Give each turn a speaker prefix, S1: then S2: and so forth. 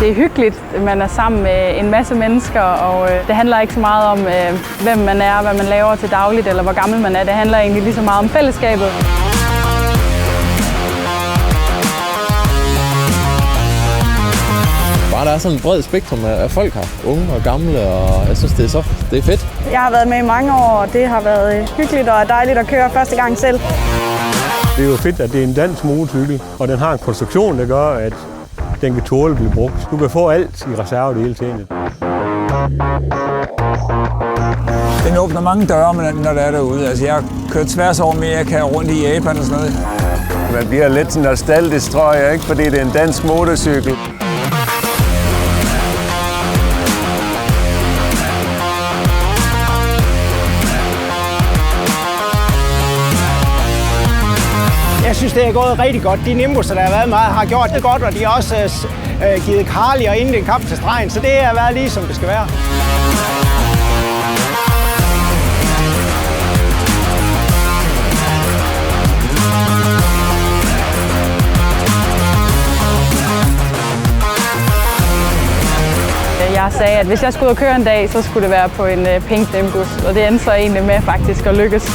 S1: det er hyggeligt. Man er sammen med en masse mennesker, og det handler ikke så meget om, hvem man er, hvad man laver til dagligt, eller hvor gammel man er. Det handler egentlig lige så meget om fællesskabet.
S2: Bare der er sådan et bredt spektrum af folk her, unge og gamle, og jeg synes, det er fedt.
S3: Jeg har været med i mange år, og det har været hyggeligt og dejligt at køre første gang selv.
S4: Det er jo fedt, at det er en dansk motorcykel, og den har en konstruktion, der gør, at den kan tåle at blive brugt. Du kan få alt i reserve hele tiden.
S5: Den åbner mange døre, når det er derude. Altså, jeg har kørt tværs over Amerika og rundt i Japan og sådan noget.
S6: Man bliver lidt nostalgisk, tror jeg, ikke? Fordi det er en dansk motorcykel.
S7: Jeg synes, det er gået rigtig godt. De Nimbus'er, der har været meget, har gjort det godt, og de har også givet Carly og inden den kamp til stregen, så det har været lige som det skal være.
S1: Jeg sagde, at hvis jeg skulle ud og køre en dag, så skulle det være på en pink Nimbus, og det endte så egentlig med faktisk at lykkes.